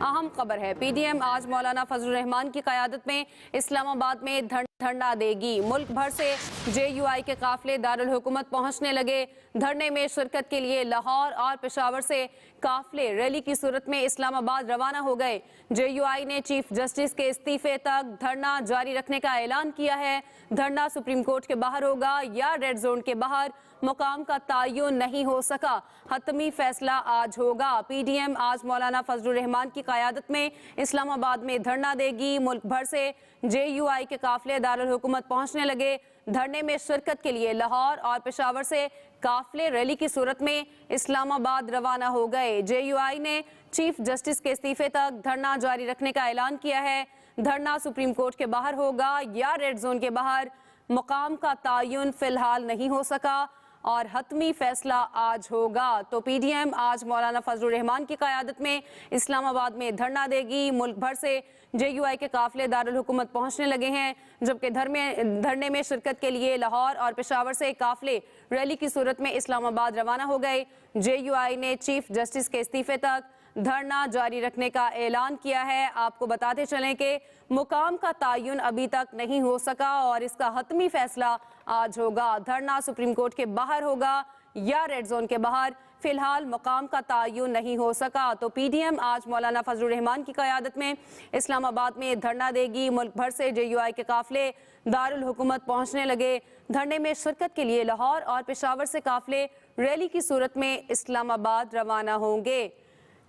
اہم خبر ہے، پی ڈی ایم آج مولانا فضل الرحمان کی قیادت میں اسلام آباد میں دھرنا دے گی۔ ملک بھر سے جے یو آئی کے قافلے دارالحکومت پہنچنے لگے۔ دھرنے میں شرکت کے لیے لاہور اور پشاور سے قافلے ریلی کی صورت میں اسلام آباد روانہ ہو گئے۔ جے یو آئی نے چیف جسٹس کے استعفے تک دھرنا جاری رکھنے کا اعلان کیا ہے۔ دھرنا سپریم کورٹ کے باہر ہوگا یا ریڈ زون کے باہر، مقام کا تعین نہیں ہو سکا، حتمی فیصلہ آج ہوگا۔ پی ڈی ایم آج مولانا فضل الرحمان کی قیادت میں اسلام آباد میں دھرنا دے گی۔ ملک بھر سے جے یو آئی کے قافلے دارالحکومت پہنچنے لگے۔ دھرنے میں شرکت کے لیے لاہور اور پشاور سے قافلے ریلی کی صورت میں اسلام آباد روانہ ہو گئے۔ جے یو آئی نے چیف جسٹس کے استعفے تک دھرنا جاری رکھنے کا اعلان کیا ہے۔ دھرنا سپریم کورٹ کے باہر ہوگا یا ریڈ زون کے باہر، مقام کا تعین فی الحال نہیں ہو سکا اور حتمی فیصلہ آج ہوگا۔ تو پی ڈی ایم آج مولانا فضل الرحمان کی قیادت میں اسلام آباد میں دھرنا دے گی۔ ملک بھر سے جے یو آئی کے قافلے دارالحکومت پہنچنے لگے ہیں، جبکہ دھرنے میں شرکت کے لیے لاہور اور پشاور سے قافلے ریلی کی صورت میں اسلام آباد روانہ ہو گئے۔ جے یو آئی نے چیف جسٹس کے استعفے تک دھرنا جاری رکھنے کا اعلان کیا ہے۔ آپ کو بتاتے چلیں کہ مقام کا تعین ابھی تک نہیں ہو سکا اور اس کا حتمی فیصلہ آج ہوگا۔ دھرنا سپریم کورٹ کے باہر ہوگا یا ریڈ زون کے باہر، فی الحال مقام کا تعین نہیں ہو سکا۔ تو پی ڈی ایم آج مولانا فضل الرحمان کی قیادت میں اسلام آباد میں دھرنا دے گی۔ ملک بھر سے جے یو آئی کے قافلے دارالحکومت پہنچنے لگے۔ دھرنے میں شرکت کے لیے لاہور اور پشاور سے قافلے ریلی کی صورت میں اسلام آباد روانہ ہوں گے۔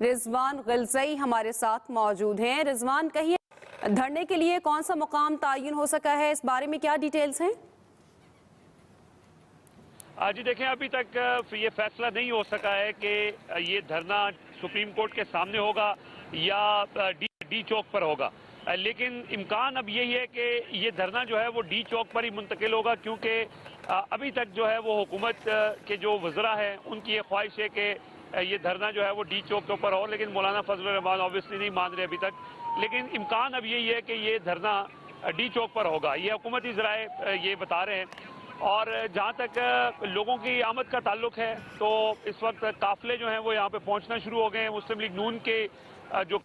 رضوان غلزئی ہمارے ساتھ موجود ہیں۔ رضوان، کہیے دھرنے کے لیے کون سا مقام تعین ہو سکا ہے، اس بارے میں کیا ڈیٹیلز ہیں؟ جی دیکھیں، ابھی تک یہ فیصلہ نہیں ہو سکا ہے کہ یہ دھرنا سپریم کورٹ کے سامنے ہوگا یا ڈی چوک پر ہوگا، لیکن امکان اب یہی ہے کہ یہ دھرنا جو ہے وہ ڈی چوک پر ہی منتقل ہوگا، کیونکہ ابھی تک جو ہے وہ حکومت کے جو وزراء ہیں ان کی یہ خواہش ہے کہ یہ دھرنا جو ہے وہ ڈی چوک کے اوپر ہو، لیکن مولانا فضل الرحمان آبویسلی نہیں مان رہے ابھی تک۔ لیکن امکان اب یہی ہے کہ یہ دھرنا ڈی چوک پر ہوگا، یہ حکومتی ذرائع یہ بتا رہے ہیں۔ اور جہاں تک لوگوں کی آمد کا تعلق ہے تو اس وقت قافلے جو ہیں وہ یہاں پہ پہنچنا شروع ہو گئے ہیں۔ مسلم لیگ نون کے جو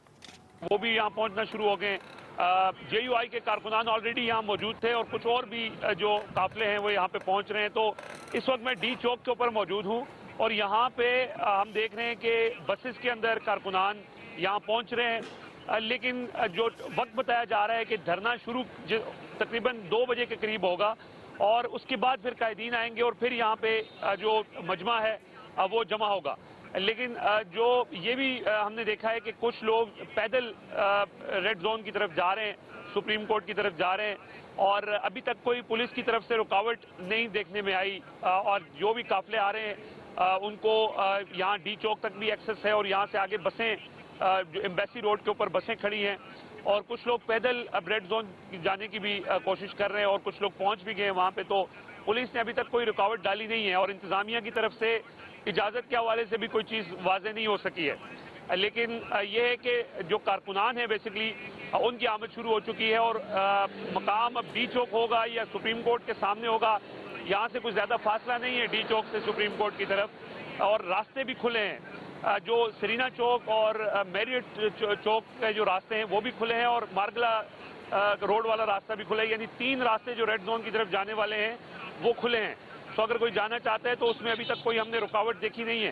وہ بھی یہاں پہنچنا شروع ہو گئے ہیں۔ جے یو آئی کے کارکنان آلریڈی یہاں موجود تھے اور کچھ اور بھی جو قافلے ہیں وہ یہاں پہ پہنچ رہے ہیں۔ تو اس وقت میں ڈی چوک کے اوپر موجود ہوں اور یہاں پہ ہم دیکھ رہے ہیں کہ بسز کے اندر کارکنان یہاں پہنچ رہے ہیں، لیکن جو وقت بتایا جا رہا ہے کہ دھرنا شروع تقریباً 2 بجے کے قریب ہوگا اور اس کے بعد پھر قائدین آئیں گے اور پھر یہاں پہ جو مجمع ہے وہ جمع ہوگا۔ لیکن جو یہ بھی ہم نے دیکھا ہے کہ کچھ لوگ پیدل ریڈ زون کی طرف جا رہے ہیں، سپریم کورٹ کی طرف جا رہے ہیں، اور ابھی تک کوئی پولیس کی طرف سے رکاوٹ نہیں دیکھنے میں آئی، اور جو بھی قافلے آ رہے ہیں ان کو یہاں ڈی چوک تک بھی ایکسس ہے اور یہاں سے آگے بسیں جو ایمبیسی روڈ کے اوپر بسیں کھڑی ہیں، اور کچھ لوگ پیدل اب ریڈ زون جانے کی بھی کوشش کر رہے ہیں اور کچھ لوگ پہنچ بھی گئے ہیں وہاں پہ۔ تو پولیس نے ابھی تک کوئی رکاوٹ ڈالی نہیں ہے اور انتظامیہ کی طرف سے اجازت کے حوالے سے بھی کوئی چیز واضح نہیں ہو سکی ہے، لیکن یہ ہے کہ جو کارکنان ہیں بیسیکلی ان کی آمد شروع ہو چکی ہے اور مقام اب ڈی چوک ہوگا یا سپریم کورٹ کے سامنے ہوگا، یہاں سے کوئی زیادہ فاصلہ نہیں ہے ڈی چوک سے سپریم کورٹ کی طرف، اور راستے بھی کھلے ہیں۔ جو سرینا چوک اور میریٹ چوک کے جو راستے ہیں وہ بھی کھلے ہیں اور مارگلا روڈ والا راستہ بھی کھلا ہے، یعنی 3 راستے جو ریڈ زون کی طرف جانے والے ہیں وہ کھلے ہیں۔ سو اگر کوئی جانا چاہتا ہے تو اس میں ابھی تک کوئی ہم نے رکاوٹ دیکھی نہیں ہے۔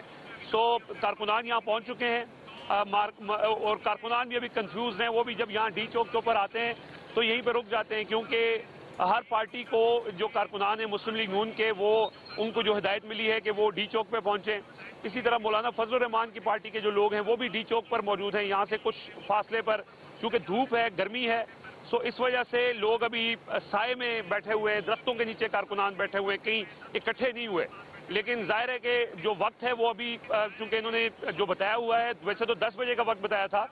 سو کارکنان یہاں پہنچ چکے ہیں اور کارکنان بھی ابھی کنفیوز ہیں، وہ بھی جب یہاں ڈی چوک کے اوپر آتے ہیں تو یہیں پہ رک جاتے ہیں، کیونکہ ہر پارٹی کو جو کارکنان ہیں مسلم لیگ نون کے، وہ ان کو جو ہدایت ملی ہے کہ وہ ڈی چوک پہ پہنچیں۔ اسی طرح مولانا فضل الرحمان کی پارٹی کے جو لوگ ہیں وہ بھی ڈی چوک پر موجود ہیں، یہاں سے کچھ فاصلے پر، کیونکہ دھوپ ہے، گرمی ہے، سو اس وجہ سے لوگ ابھی سائے میں بیٹھے ہوئے، درختوں کے نیچے کارکنان بیٹھے ہوئے، کہیں اکٹھے نہیں ہوئے۔ لیکن ظاہر ہے کہ جو وقت ہے وہ ابھی چونکہ انہوں نے جو بتایا ہوا ہے، ویسے تو 10 بجے کا وقت بتایا تھا،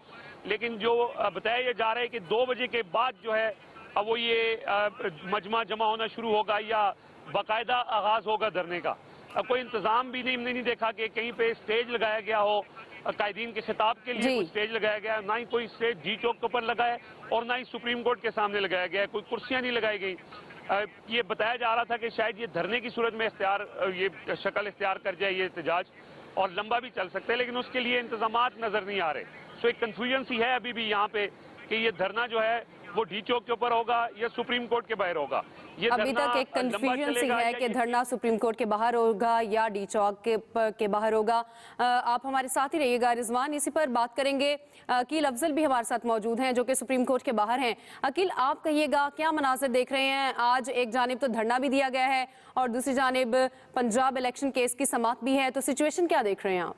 لیکن جو بتایا یہ جا رہا ہے کہ 2 بجے کے بعد جو ہے وہ یہ مجمع جمع ہونا شروع ہوگا یا باقاعدہ آغاز ہوگا دھرنے کا۔ کوئی انتظام بھی نہیں، ہم نے نہیں دیکھا کہ کہیں پہ اسٹیج لگایا گیا ہو قائدین کے خطاب کے لیے، کوئی اسٹیج لگایا گیا ہے، نہ ہی کوئی اسٹیج ڈی چوک کے اوپر لگا ہے اور نہ ہی سپریم کورٹ کے سامنے لگایا گیا ہے، کوئی کرسیاں نہیں لگائی گئی۔ یہ بتایا جا رہا تھا کہ شاید یہ دھرنے کی صورت میں یہ شکل اختیار کر جائے یہ احتجاج، اور لمبا بھی چل سکتا ہے، لیکن اس کے لیے انتظامات نظر نہیں آ رہے۔ सो एक कंफ्यूजन सी है अभी भी यहाँ पे कि ये धरना जो है वो डी चौक के ऊपर होगा या सुप्रीम कोर्ट के बाहर होगा। ये अभी तक एक कंफ्यूजन सी है कि धरना सुप्रीम कोर्ट के बाहर होगा या डी चौक के बाहर होगा। आप हमारे साथ ही रहिएगा रिजवान, इसी पर बात करेंगे। अकील अफजल भी हमारे साथ मौजूद हैं जो कि सुप्रीम कोर्ट के बाहर हैं। अकील, आप कहिएगा क्या मनाजिर देख रहे हैं? आज एक जानिब तो धरना भी दिया गया है और दूसरी जानिब पंजाब इलेक्शन केस की समाअत भी है, तो सिचुएशन क्या देख रहे हैं आप?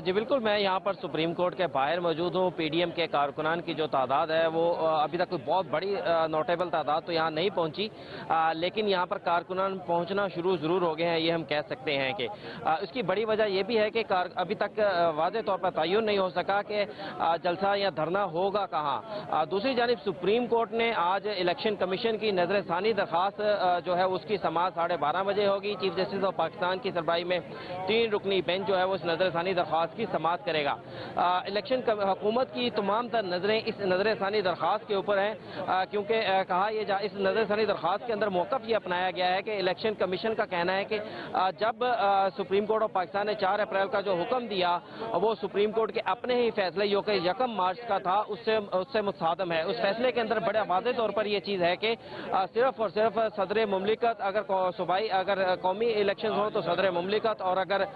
जी बिल्कुल, मैं यहाँ पर सुप्रीम कोर्ट के बाहर मौजूद हूँ। पीडीएम के कारकुनान की जो तादाद है वो अभी तक कोई बहुत बड़ी नोटेबल तादाद तो यहाँ नहीं पहुँची, लेकिन यहाँ पर कारकुनान पहुँचना शुरू ज़रूर हो गए हैं, ये हम कह सकते हैं कि इसकी बड़ी वजह ये भी है कि अभी तक वाज़े तौर पर तयन नहीं हो सका कि जलसा या धरना होगा कहाँ। दूसरी जानिब सुप्रीम कोर्ट ने आज इलेक्शन कमीशन की नज़रसानी दरख्वास्त जो है उसकी समाअत 12:30 बजे होगी। चीफ जस्टिस ऑफ पाकिस्तान की सरबराही में 3 रुकनी बेंच जो है वो इस नज़रसानी दरख्वास्त की समाअत करेगा। इलेक्शन हुकूमत की तमाम तर नजरें इस नजरसानी दरख्वास्त के ऊपर हैं, क्योंकि कहा यह इस नजरसानी दरख्वास्त के अंदर मौक़िफ़ ये अपनाया गया है कि इलेक्शन कमीशन का कहना है कि जब सुप्रीम कोर्ट ऑफ पाकिस्तान ने 4 अप्रैल का जो हुक्म दिया वो सुप्रीम कोर्ट के अपने ही फैसले जो कि 1 मार्च का था उससे मुसादम है। उस फैसले के अंदर बड़े वाज़ेह तौर पर यह चीज़ है कि सिर्फ और सिर्फ सदर मुमलिकत अगर कौमी इलेक्शन हो तो सदर मुमलिकत, और अगर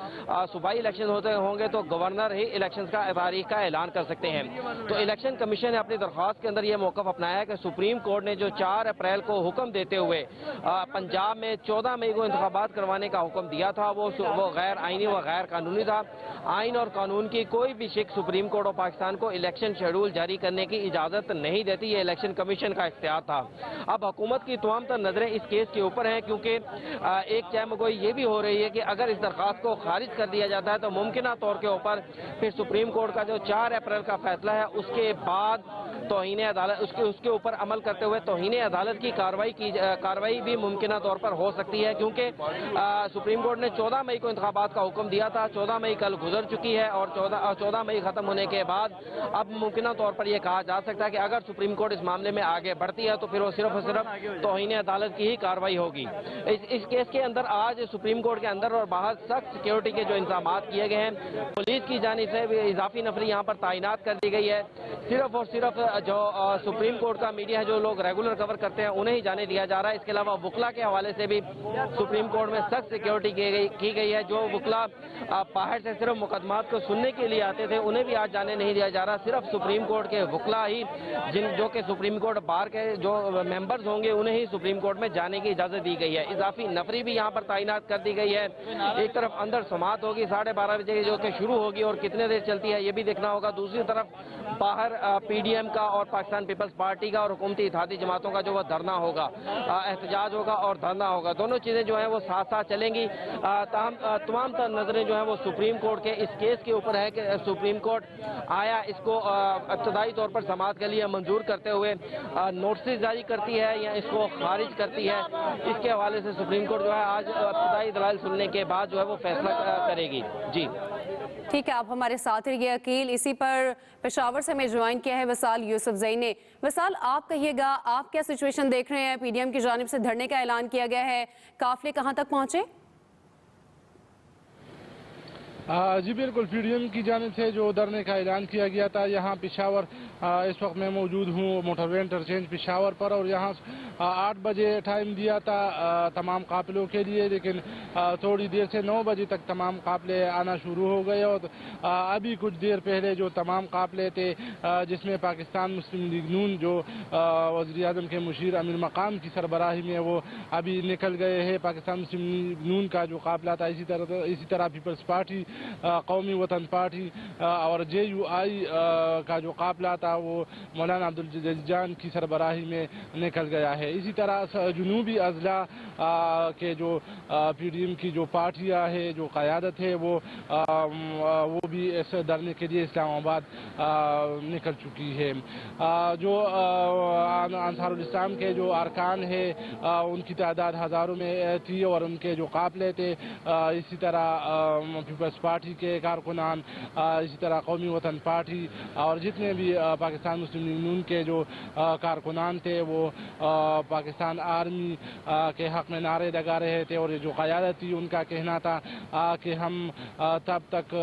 सूबाई इलेक्शन होंगे तो गवर्नर ही इलेक्शंस का तारीख का ऐलान कर सकते हैं। तो इलेक्शन कमीशन ने अपनी दरख्वास्त के अंदर यह मौक़िफ़ अपनाया है कि सुप्रीम कोर्ट ने जो 4 अप्रैल को हुक्म देते हुए पंजाब में 14 मई को इंतखाबात करवाने का हुक्म दिया था वो गैर आइनी व गैर कानूनी था। आइन और कानून की कोई भी शिक सुप्रीम कोर्ट ऑफ पाकिस्तान को इलेक्शन शेड्यूल जारी करने की इजाज़त नहीं देती, ये इलेक्शन कमीशन का इख्तियार था। अब हुकूमत की तमाम तर नजरें इस केस के ऊपर हैं, क्योंकि एक चहमगोई ये भी हो रही है कि अगर इस दरख्वास्त को खारिज कर दिया जाता है तो मुमकिन तौर के ऊपर फिर सुप्रीम कोर्ट का जो 4 अप्रैल का फैसला है उसके बाद तौहीन अदालत उसके ऊपर अमल करते हुए तौहीन अदालत की कार्रवाई भी मुमकिन तौर पर हो सकती है, क्योंकि सुप्रीम कोर्ट ने 14 मई को इंतखाबात का हुक्म दिया था। 14 मई कल गुजर चुकी है और 14 मई खत्म होने के बाद अब मुमकिन तौर पर यह कहा जा सकता है कि अगर सुप्रीम कोर्ट इस मामले में आगे बढ़ती है तो फिर वो सिर्फ और सिर्फ तौहीन अदालत की ही कार्रवाई होगी। इस केस के अंदर आज सुप्रीम कोर्ट के अंदर और बाहर सख्त सिक्योरिटी के जो इंतजाम किए गए हैं, पुलिस की जानिब से भी इजाफी नफरी यहाँ पर तैनात कर दी गई है। सिर्फ और सिर्फ जो सुप्रीम कोर्ट का मीडिया है, जो लोग रेगुलर कवर करते हैं, उन्हें ही जाने दिया जा रहा है। इसके अलावा वकला के हवाले से भी सुप्रीम कोर्ट में सख्त सिक्योरिटी की गई है। जो वकला बाहर से सिर्फ मुकदमात को सुनने के लिए आते थे उन्हें भी आज जाने नहीं दिया जा रहा। सिर्फ सुप्रीम कोर्ट के वकला ही जो कि सुप्रीम कोर्ट बार के जो मेंबर्स होंगे उन्हें ही सुप्रीम कोर्ट में जाने की इजाजत दी गई है। इजाफी नफरी भी यहाँ पर तैनात कर दी गई है। एक तरफ अंदर समाअत होगी 12:30 बजे जो कि शुरू होगी और कितने देर चलती है ये भी देखना होगा। दूसरी तरफ बाहर पीडीएम का और पाकिस्तान पीपल्स पार्टी का और हुकूमती इत्तेहादी जमातों का जो वह धरना होगा, एहतजाज होगा और धरना होगा, दोनों चीजें जो है वो साथ साथ चलेंगी। तमाम तर नजरें जो है वो सुप्रीम कोर्ट के इस केस के ऊपर है कि सुप्रीम कोर्ट आया इसको इब्तदाई तौर पर समाअत के लिए मंजूर करते हुए नोटिस जारी करती है या इसको खारिज करती है। इसके हवाले से सुप्रीम कोर्ट जो है आज इब्तदाई दलाइल सुनने के बाद जो है वो फैसला करेगी। जी ठीक है, आप हमारे साथ रहिए अकील। इसी पर पेशावर से हमें ज्वाइन किया है वसाल यूसुफजई ने। वसाल, आप कहिएगा, आप क्या सिचुएशन देख रहे हैं? पीडीएम की जानिब से धरने का ऐलान किया गया है, काफिले कहां तक पहुंचे? जी बिल्कुल, पीडीएम की जानिब से जो धरने का ऐलान किया गया था, यहाँ पेशावर इस वक्त मैं मौजूद हूँ मोटरवे इंटरचेंज पेशावर पर, और यहाँ 8 बजे टाइम दिया था तमाम काफिलों के लिए, लेकिन थोड़ी देर से 9 बजे तक तमाम काफिले आना शुरू हो गए। और अभी कुछ देर पहले जो तमाम काफिले थे जिसमें पाकिस्तान मुस्लिम लीग नून जो वज़ीर आज़म के मुशीर अमीर मकाम की सरबराही में वो अभी निकल गए हैं। पाकिस्तान मुस्लिम लीग नून का जो काफिला था, इसी तरह पीपल्स पार्टी, कौमी वतन पार्टी और JUI का जो काफिला था वो मौलाना अब्दुल जज्जान की सरबराही में निकल गया है। इसी तरह जुनूबी अजला के जो पीडीएम की जो पार्टियां है, जो क़यादत है, वो भी इस धरने के लिए इस्लामाबाद निकल चुकी है। जो अंसारुल इस्लाम के जो अरकान है उनकी तादाद हज़ारों में थी और उनके जो काफिले थे, इसी तरह पीपल्स पार्टी के कारकुनान, इसी तरह कौमी वतन पार्टी और जितने भी पाकिस्तान मुस्लिम लीग नून के जो कारकुनान थे वो पाकिस्तान आर्मी के हक में नारे लगा रहे थे। और जो क़यादत थी उनका कहना था कि हम तब तक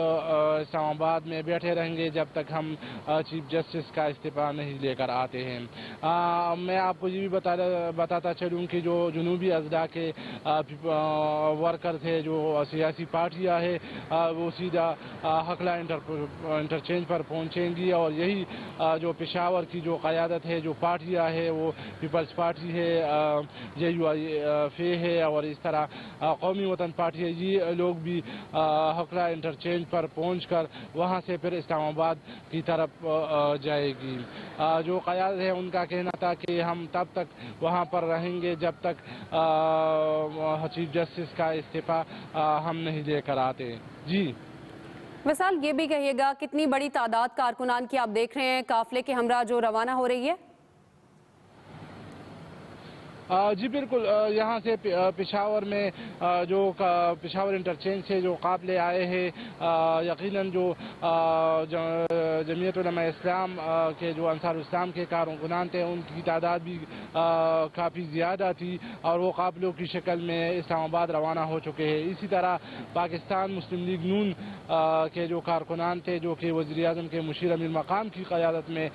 इस्लामाबाद में बैठे रहेंगे जब तक हम चीफ जस्टिस का इस्तीफ़ा नहीं लेकर आते हैं। मैं आपको ये भी बताता चलूँ कि जो जनूबी अजला के वर्कर थे, जो सियासी पार्टियाँ हैं, वो सीधा हकला इंटरचेंज पर पहुँचेंगी और यही जो पेशावर की जो क़यादत है, जो पार्टियाँ है, वो पीपल्स पार्टी है, JUIF है और इस तरह कौमी वतन पार्टी है, ये लोग भी हकला इंटरचेंज पर पहुंचकर वहां से फिर इस्लामाबाद की तरफ जाएगी। जो क़यादत है उनका कहना था कि हम तब तक वहां पर रहेंगे जब तक चीफ जस्टिस का इस्तीफ़ा हम नहीं लेकर आते। जी विशाल, ये भी कहिएगा कितनी बड़ी तादाद कारकुनान की आप देख रहे हैं काफिले के हमरा जो रवाना हो रही है? जी बिल्कुल, यहाँ से पेशावर में जो पेशावर इंटरचेंज से जो काफ़िले आए हैं, यकीनन जो जमीयत उलमा इस्लाम के जो अंसार इस्लाम के कारकुनान थे उनकी तादाद भी काफ़ी ज़्यादा थी और वो काफ़िलों की शक्ल में इस्लामाबाद रवाना हो चुके हैं। इसी तरह पाकिस्तान मुस्लिम लीग नून के जो कारकुनान थे, जो कि वज़ीर-ए-आज़म के मुशीर अमीर मकाम की क़यादत में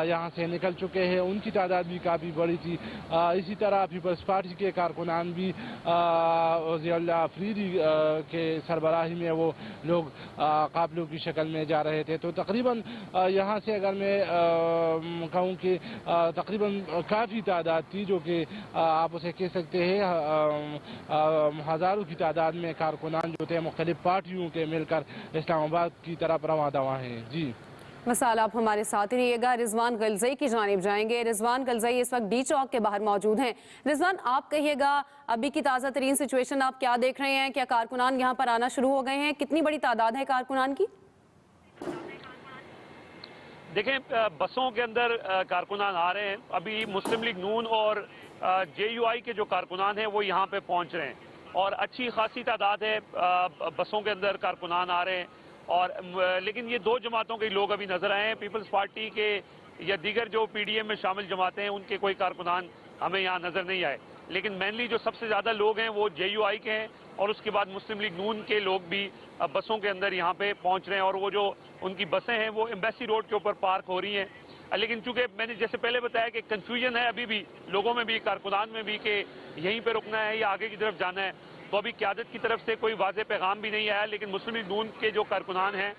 यहाँ से निकल चुके हैं, उनकी तादाद भी काफ़ी बड़ी थी। इसी तरह पीपल्स पार्टी के कारकुनान भी ज़ियाउल्लाह अफरीदी के सरबराही में वो लोग काफ़िलों की शक्ल में जा रहे थे। तो तकरीबन यहाँ से अगर मैं कहूँ कि तकरीबन काफ़ी तादाद थी, जो कि आप उसे कह सकते हैं हज़ारों की तादाद में कारकुनान जो थे मुख्तलिफ पार्टियों के मिलकर इस्लामाबाद की तरफ रवां दवा हैं। जी मिसाल, आप हमारे साथ ही रहिएगा। रिजवान गलजई की जानिब जाएंगे। रिजवान गलजई इस वक्त डी चौक के बाहर मौजूद हैं। रिजवान, आप कहिएगा अभी की ताज़ा तरीन सिचुएशन आप क्या देख रहे हैं? क्या कारकुनान यहाँ पर आना शुरू हो गए हैं? कितनी बड़ी तादाद है कारकुनान की? देखें, बसों के अंदर कारकुनान आ रहे हैं। अभी मुस्लिम लीग नून और JUI के जो कारकुनान हैं वो यहाँ पे पहुँच रहे हैं और अच्छी खासी तादाद है बसों के अंदर कारकुनान आ रहे हैं। और लेकिन ये दो जमातों के लोग अभी नजर आए हैं। पीपल्स पार्टी के या दीगर जो PDM में शामिल जमातें हैं उनके कोई कारकुनान हमें यहाँ नजर नहीं आए। लेकिन मेनली जो सबसे ज़्यादा लोग हैं वो JUI के हैं और उसके बाद मुस्लिम लीग नून के लोग भी बसों के अंदर यहाँ पे पहुँच रहे हैं और वो जो उनकी बसें हैं वो एम्बेसी रोड के ऊपर पार्क हो रही हैं। लेकिन चूंकि मैंने जैसे पहले बताया कि कंफ्यूजन है अभी भी लोगों में भी, कारकुनान में भी, कि यहीं पर रुकना है या आगे की तरफ जाना है। तो अभी क़यादत की तरफ से कोई वाज़ेह पैगाम भी नहीं आया। लेकिन मुस्लिम लीग नून के जो कारकुनान हैं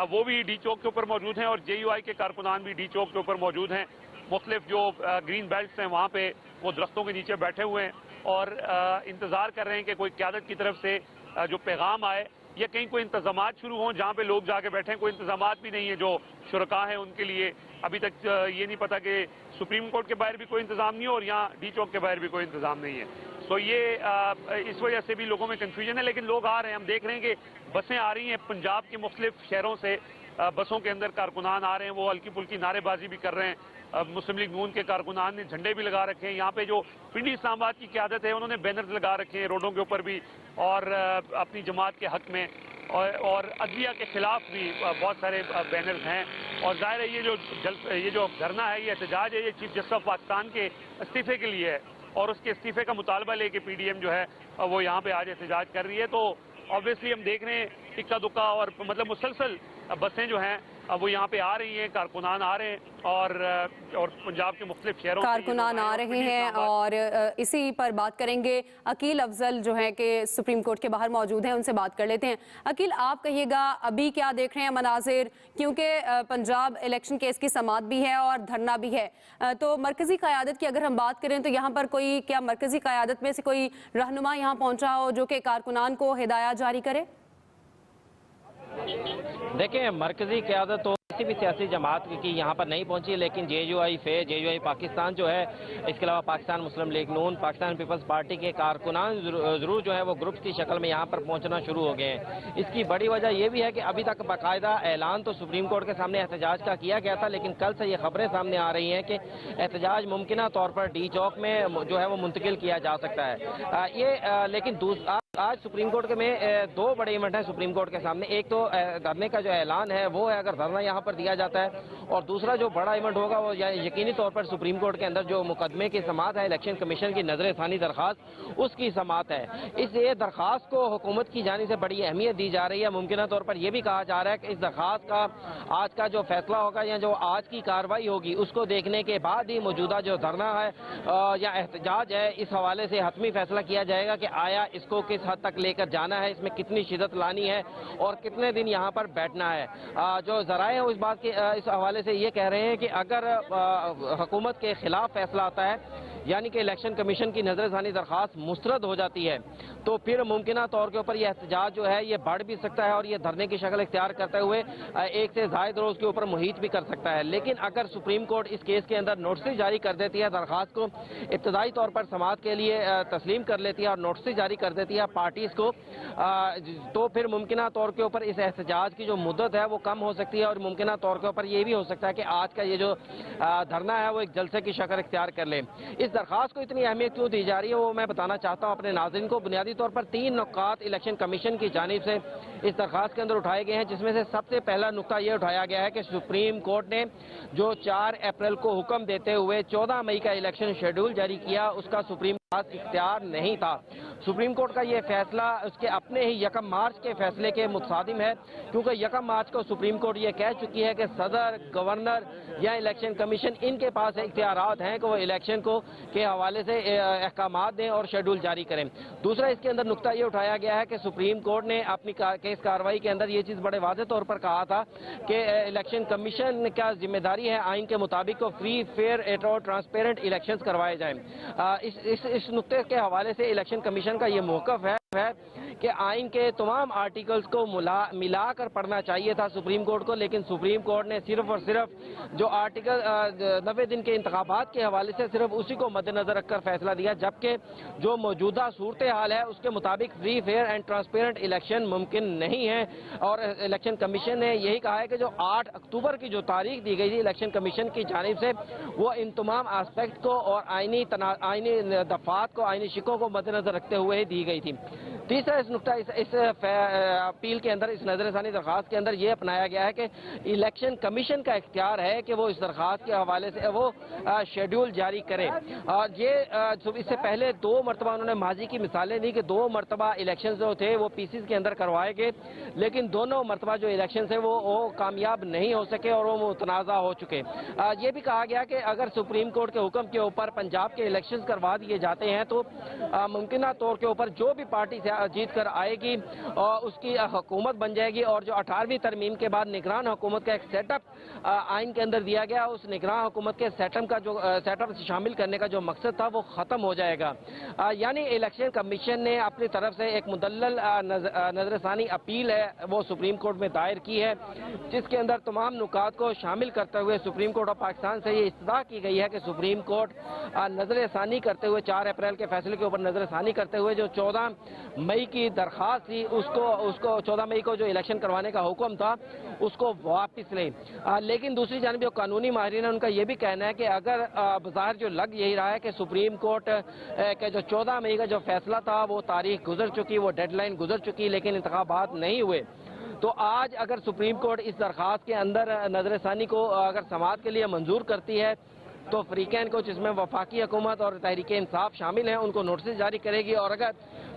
वो भी डी चौक के ऊपर मौजूद हैं और JUI के कारकुनान भी डी चौक के ऊपर मौजूद हैं। मुख्तलिफ जो ग्रीन बेल्ट्स हैं वहाँ पे वो दरख्तों के नीचे बैठे हुए हैं और इंतज़ार कर रहे हैं कि कोई क़यादत की तरफ से जो पैगाम आए या कहीं कोई इंतजामात शुरू हों जहाँ पे लोग जाके बैठे हैं। कोई इंतजामात भी नहीं है जो शुरका हैं उनके लिए। अभी तक ये नहीं पता कि सुप्रीम कोर्ट के बाहर भी कोई इंतज़ाम नहीं है और यहाँ डी चौक के बाहर भी कोई इंतज़ाम नहीं है। तो ये इस वजह से भी लोगों में कन्फ्यूजन है। लेकिन लोग आ रहे हैं, हम देख रहे हैं कि बसें आ रही हैं पंजाब के मुख्तलिफ शहरों से। बसों के अंदर कारकुनान आ रहे हैं, वो हल्की फुल्की नारेबाजी भी कर रहे हैं। मुस्लिम लीग नून के कारकुनान ने झंडे भी लगा रखे हैं। यहाँ पे जो पिंडी इस्लामाबाद की क़यादत है उन्होंने बैनर्स लगा रखे हैं रोडों के ऊपर भी और अपनी जमात के हक में और अदलिया के खिलाफ भी बहुत सारे बैनर्स हैं। और जाहिर है ये जो धरना है, ये एहतजाज है, ये चीफ जस्टिस ऑफ पाकिस्तान के इस्तीफे के लिए है और उसके इस्तीफे का मुतालबा लेके PDM जो है वो यहाँ पे आज एहतजाज कर रही है। तो ऑब्वियसली हम देख रहे हैं इक्का दुक्का और मतलब मुसलसल बसें जो हैं वो यहाँ पे आ रही हैं, कारकुनान आ रहे हैं और पंजाब के मुख्तलिफ शहरों कारकुनान आ रहे हैं। और इसी पर बात करेंगे। अकील अफजल जो है कि सुप्रीम कोर्ट के बाहर मौजूद हैं, उनसे बात कर लेते हैं। अकील, आप कहिएगा अभी क्या देख रहे हैं मनाजिर, क्योंकि पंजाब इलेक्शन केस की समाअत भी है और धरना भी है। तो मरकजी क़यादत की अगर हम बात करें तो यहाँ पर कोई क्या मरकजी क़यादत में से कोई रहनुमा यहाँ पहुँचा हो जो कि कारकुनान को हिदायत जारी करे? देखें, मरकजी क़यादत तो किसी भी सियासी जमात की यहाँ पर नहीं पहुंची, लेकिन JUI पाकिस्तान जो है, इसके अलावा पाकिस्तान मुस्लिम लीग नून, पाकिस्तान पीपल्स पार्टी के कारकुनान ज़रूर जो है वो ग्रुप्स की शक्ल में यहाँ पर पहुंचना शुरू हो गए हैं। इसकी बड़ी वजह यह भी है कि अभी तक बाकायदा ऐलान तो सुप्रीम कोर्ट के सामने एहतजाज का किया गया था, लेकिन कल से ये खबरें सामने आ रही हैं कि एहतजाज मुमकिन तौर पर डी चौक में जो है वो मुंतकिल किया जा सकता है। लेकिन आज सुप्रीम कोर्ट के में दो बड़े इवेंट हैं सुप्रीम कोर्ट के सामने। एक तो धरने का जो ऐलान है वो है, अगर धरना यहाँ पर दिया जाता है, और दूसरा जो बड़ा इवेंट होगा वो यकीनी तौर पर सुप्रीम कोर्ट के अंदर जो मुकदमे की समाअत है, इलेक्शन कमीशन की नजर सानी दरखास्त, उसकी समाअत है। इस ये दरखास्त को हुकूमत की जानिब से बड़ी अहमियत दी जा रही है। मुमकिन तौर पर यह भी कहा जा रहा है कि इस दरखास्त का आज का जो फैसला होगा या जो आज की कार्रवाई होगी उसको देखने के बाद ही मौजूदा जो धरना है या एहतजाज है, इस हवाले से हतमी फैसला किया जाएगा कि आया इसको किस हद तक लेकर जाना है, इसमें कितनी शिद्दत लानी है और कितने दिन यहाँ पर बैठना है। जो जराए हैं इस बात के इस हवाले से ये कह रहे हैं कि अगर हुकूमत के खिलाफ फैसला आता है, यानी कि इलेक्शन कमीशन की नजरसानी दरखास्त मुस्तरद हो जाती है, तो फिर मुमकिन तौर के ऊपर यह एहतजाज जो है ये बढ़ भी सकता है और ये धरने की शक्ल इख्तियार करते हुए एक से ज़ायद रोज के ऊपर मुहित भी कर सकता है। लेकिन अगर सुप्रीम कोर्ट इस केस के अंदर नोटिस जारी कर देती है, दरखास्त को इब्तदाई तौर पर समाअत के लिए तस्लीम कर लेती है और नोटिस जारी कर देती है पार्टीज को, तो फिर मुमकिन तौर के ऊपर इस एहतजाज की जो मुद्दत है वो कम हो सकती है और मुमकिन तौर के ऊपर ये भी हो सकता है कि आज का ये जो धरना है वो एक जलसे की शक्ल इख्तियार कर ले। इस दरखास्त को इतनी अहमियत क्यों दी जा रही है वो मैं बताना चाहता हूँ अपने नाज़रीन को। बुनियादी तौर पर 3 नुकात इलेक्शन कमीशन की जानिब से इस दरखास्त के अंदर उठाए गए हैं, जिसमें से सबसे पहला नुकता ये उठाया गया है कि सुप्रीम कोर्ट ने जो 4 अप्रैल को हुक्म देते हुए 14 मई का इलेक्शन शेड्यूल जारी किया, उसका सुप्रीम इख्तियार नहीं था। सुप्रीम कोर्ट का ये फैसला उसके अपने ही 1 मार्च के फैसले के मुताबिक है, क्योंकि 1 मार्च को सुप्रीम कोर्ट ये कह चुकी है कि सदर, गवर्नर या इलेक्शन कमीशन इनके पास इख्तियारात हैं कि वो इलेक्शन को के हवाले से अहकामात दें और शेड्यूल जारी करें। दूसरा इसके अंदर नुकता ये उठाया गया है कि सुप्रीम कोर्ट ने अपनी केस कार्रवाई के अंदर ये चीज़ बड़े वाज़ेह तौर पर कहा था कि इलेक्शन कमीशन का जिम्मेदारी है आइन के मुताबिक को फ्री, फेयर और ट्रांसपेरेंट इलेक्शन करवाए जाएं। इस नुक्ते के हवाले से इलेक्शन कमीशन का ये मौक़िफ़ है कि आइन के तमाम आर्टिकल्स को मिलाकर पढ़ना चाहिए था सुप्रीम कोर्ट को, लेकिन सुप्रीम कोर्ट ने सिर्फ और सिर्फ जो आर्टिकल 90 दिन के इंतखाबात के हवाले से सिर्फ उसी को मद्देनजर रखकर फैसला दिया, जबकि जो मौजूदा सूरत हाल है उसके मुताबिक free, fair and transparent election मुमकिन नहीं है। और इलेक्शन कमीशन ने यही कहा है कि जो 8 अक्टूबर की जो तारीख दी गई थी इलेक्शन कमीशन की जानिब से, वो इन तमाम आस्पेक्ट को और आइनी दफात को, आइनी शिकों को मद्देनजर रखते हुए ही दी गई थी। तीसरा इस नुकता इस अपील के अंदर, इस नजरसानी दरखास्त के अंदर ये अपनाया गया है कि इलेक्शन कमीशन का इख्तियार है कि वो इस दरखास्त के हवाले से वो शेड्यूल जारी करें। और ये इससे पहले 2 मरतबा उन्होंने माजी की मिसालें दी कि 2 मरतबा इलेक्शन जो थे वो पीसीज के अंदर करवाए गए, लेकिन दोनों मरतबा जो इलेक्शन है वो कामयाब नहीं हो सके और वो मुतनाज़ा हो चुके। ये भी कहा गया कि अगर सुप्रीम कोर्ट के हुक्म के ऊपर पंजाब के इलेक्शन करवा दिए जाते हैं तो मुमकिन तौर के ऊपर जो भी पार्टी जीत कर आएगी और उसकी हुकूमत बन जाएगी, और जो 18वीं तरमीम के बाद निगरान हुकूमत का एक सेटअप आइन के अंदर दिया गया, उस निगरान हुकूमत के सेटअप शामिल करने का जो मकसद था वो ख़त्म हो जाएगा। यानी इलेक्शन कमीशन ने अपनी तरफ से एक मुदल्लल नजरसानी अपील है वो सुप्रीम कोर्ट में दायर की है, जिसके अंदर तमाम नुकात को शामिल करते हुए सुप्रीम कोर्ट ऑफ पाकिस्तान से ये इस्तदा की गई है कि सुप्रीम कोर्ट नजरसानी करते हुए 4 अप्रैल के फैसले के ऊपर नजरसानी करते हुए जो 14 मई की दरखास्त थी उसको 14 मई को जो इलेक्शन करवाने का हुक्म था उसको वापस लें। लेकिन दूसरी जानिब जो कानूनी माहिरीन है उनका ये भी कहना है कि अगर बाजार जो लग यही रहा है कि सुप्रीम कोर्ट के जो 14 मई का जो फैसला था वो तारीख गुजर चुकी, वो डेडलाइन गुजर चुकी, लेकिन इंतखाबात नहीं हुए, तो आज अगर सुप्रीम कोर्ट इस दरखास्त के अंदर नजरसानी को अगर समाअत के लिए मंजूर करती है तो फरीकैन को, जिसमें वफाकी हुकूमत और तहरीक इंसाफ शामिल हैं, उनको नोटिस जारी करेगी। और अगर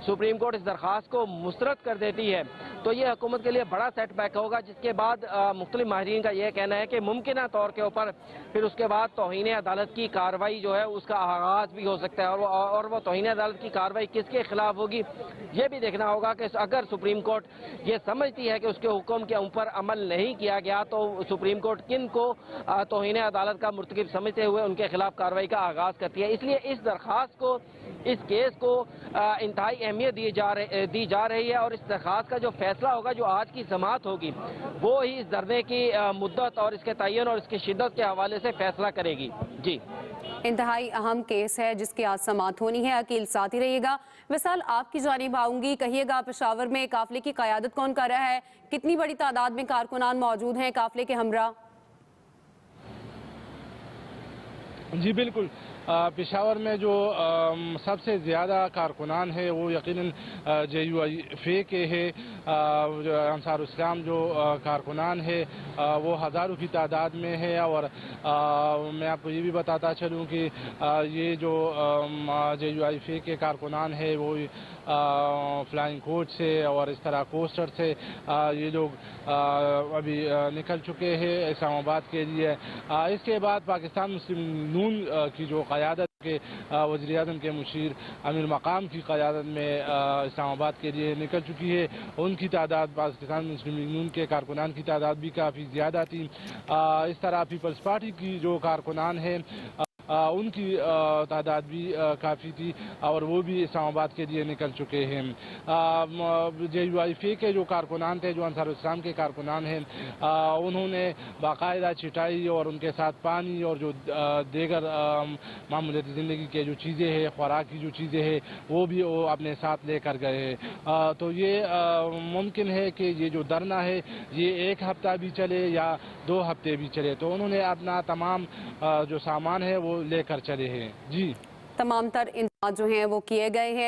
सुप्रीम कोर्ट इस दरखास्त को मुस्तरद कर देती है तो ये हुकूमत के लिए बड़ा सेटबैक होगा, जिसके बाद मुख्तलिफ माहिरीन का यह कहना है कि मुमकिन तौर के ऊपर फिर उसके बाद तौहीन अदालत की कार्रवाई जो है उसका आगाज भी हो सकता है, और वो तौहीन अदालत की कार्रवाई किसके खिलाफ होगी ये भी देखना होगा कि अगर सुप्रीम कोर्ट ये समझती है कि उसके हुक्म के ऊपर अमल नहीं किया गया तो सुप्रीम कोर्ट किन को तौहीन अदालत का मुर्तकिब समझते हुए उनके खिलाफ कार्रवाई का आगाज करती है। इसलिए इस दरखास्त को, इस केस को इंतहाई अहमियत दी जा रही है और इस दरखास्त का जो फैसला होगा, जो आज की समाअत होगी, वो ही इस धरने की मुद्दत और इसके तयन और इसकी शिद्दत के हवाले से फैसला करेगी। जी, इंतहाई अहम केस है जिसकी आज समाअत होनी है। अकील साथ ही रहिएगा। विशाल, आपकी जानिब आऊंगी, कहिएगा पेशावर में काफिले की क़यादत कौन कर रहा है, कितनी बड़ी तादाद में कारकुनान मौजूद हैं काफिले के हमरा? जी बिल्कुल। पेशावर में जो सबसे ज़्यादा कारकुनान है वो यकीनन JUIF के है। जो अंसार इस्लाम जो कारकुनान है वो हज़ारों की तादाद में है। और मैं आपको ये भी बताता चलूँ कि ये जो JUIF के कारकुनान है वो फ्लाइंग कोच से और इस तरह कोस्टर से ये लोग अभी निकल चुके हैं इस्लामाबाद के लिए। इसके बाद पाकिस्तान मुस्लिम नून की जो क़यादत के वज़ीर-ए-आज़म के मुशीर अमीर मकाम की क़यादत में इस्लामाबाद के लिए निकल चुकी है। उनकी तादाद पाकिस्तान मुस्लिम नून के कारकुनान की तादाद भी काफ़ी ज़्यादा थी। इस तरह पीपल्स पार्टी की जो कारकुनान है उनकी तादाद भी काफ़ी थी और वो भी इस्लामाबाद के लिए निकल चुके हैं। JUIF के जो कारकुनान थे, जो अंसार इस्लाम के कारकुनान हैं, उन्होंने बाकायदा चिटाई और उनके साथ पानी और जो दीगर मामूलियाती ज़िंदगी के जो चीज़ें हैं, खुराक की जो चीज़ें हैं, वो भी वो अपने साथ लेकर गए हैं। तो ये मुमकिन है कि ये जो धरना है ये 1 हफ्ता भी चले या 2 हफ्ते भी चले। तो उन्होंने अपना तमाम जो सामान है वो लेकर चले हैं। जी, तमाम तर इंतजाम जो हैं वो किए गए हैं।